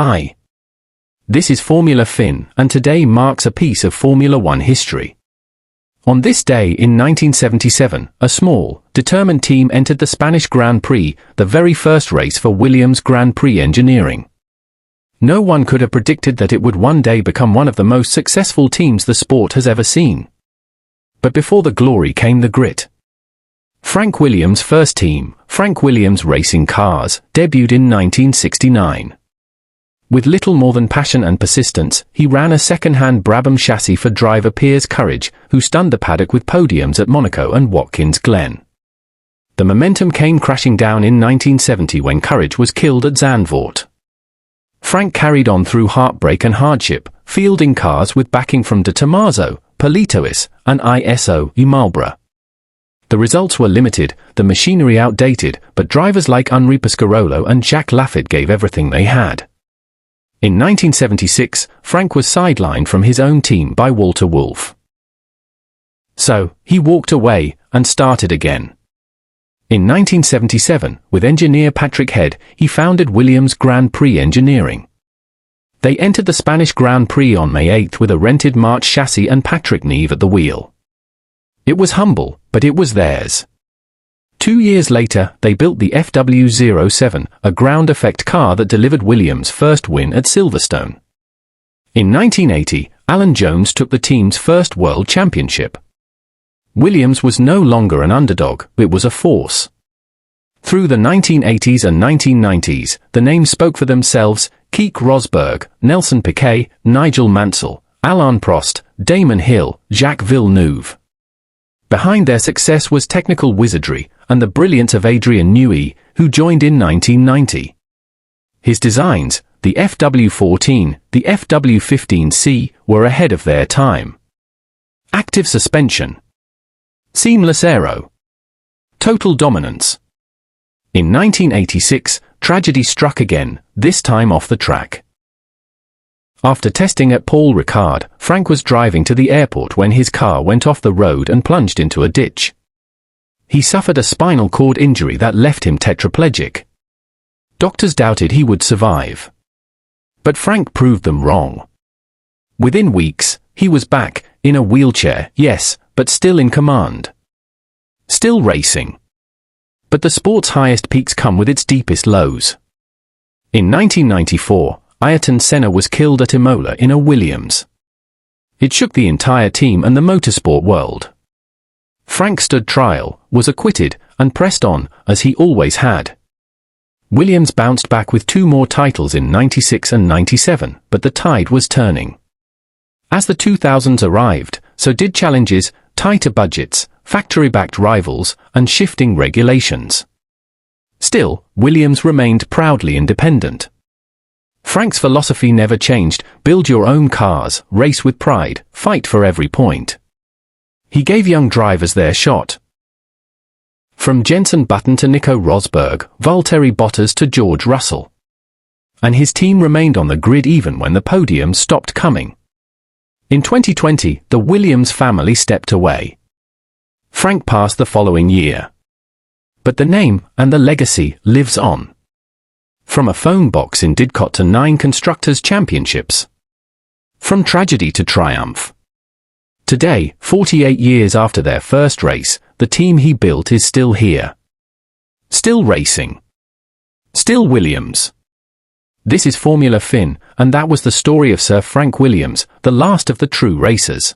Hi. This is Formula Finn, and today marks a piece of Formula One history. On this day in 1977, a small, determined team entered the Spanish Grand Prix, the very first race for Williams Grand Prix engineering. No one could have predicted that it would one day become one of the most successful teams the sport has ever seen. But before the glory came the grit. Frank Williams' first team, Frank Williams Racing Cars, debuted in 1969. With little more than passion and persistence, he ran a second-hand Brabham chassis for driver Piers Courage, who stunned the paddock with podiums at Monaco and Watkins Glen. The momentum came crashing down in 1970 when Courage was killed at Zandvoort. Frank carried on through heartbreak and hardship, fielding cars with backing from De Tomaso, Politois, and ISO Marlboro. The results were limited, the machinery outdated, but drivers like Henri Pescarolo and Jacques Laffite gave everything they had. In 1976, Frank was sidelined from his own team by Walter Wolf. So, he walked away, and started again. In 1977, with engineer Patrick Head, he founded Williams Grand Prix Engineering. They entered the Spanish Grand Prix on May 8 with a rented March chassis and Patrick Neve at the wheel. It was humble, but it was theirs. 2 years later, they built the FW07, a ground effect car that delivered Williams' first win at Silverstone. In 1980, Alan Jones took the team's first world championship. Williams was no longer an underdog, it was a force. Through the 1980s and 1990s, the names spoke for themselves: Keke Rosberg, Nelson Piquet, Nigel Mansell, Alain Prost, Damon Hill, Jacques Villeneuve. Behind their success was technical wizardry, and the brilliance of Adrian Newey, who joined in 1990. His designs, the FW14, the FW15C, were ahead of their time. Active suspension. Seamless aero. Total dominance. In 1986, tragedy struck again, this time off the track. After testing at Paul Ricard, Frank was driving to the airport when his car went off the road and plunged into a ditch. He suffered a spinal cord injury that left him tetraplegic. Doctors doubted he would survive. But Frank proved them wrong. Within weeks, he was back, in a wheelchair, yes, but still in command. Still racing. But the sport's highest peaks come with its deepest lows. In 1994, Ayrton Senna was killed at Imola in a Williams. It shook the entire team and the motorsport world. Frank stood trial, was acquitted, and pressed on, as he always had. Williams bounced back with 2 more titles in 96 and 97, but the tide was turning. As the 2000s arrived, so did challenges, tighter budgets, factory-backed rivals, and shifting regulations. Still, Williams remained proudly independent. Frank's philosophy never changed: build your own cars, race with pride, fight for every point. He gave young drivers their shot. From Jenson Button to Nico Rosberg, Valtteri Bottas to George Russell. And his team remained on the grid even when the podiums stopped coming. In 2020, the Williams family stepped away. Frank passed the following year. But the name, and the legacy, lives on. From a phone box in Didcot to 9 Constructors' Championships. From tragedy to triumph. Today, 48 years after their first race, the team he built is still here. Still racing. Still Williams. This is Formula Finn, and that was the story of Sir Frank Williams, the last of the true racers.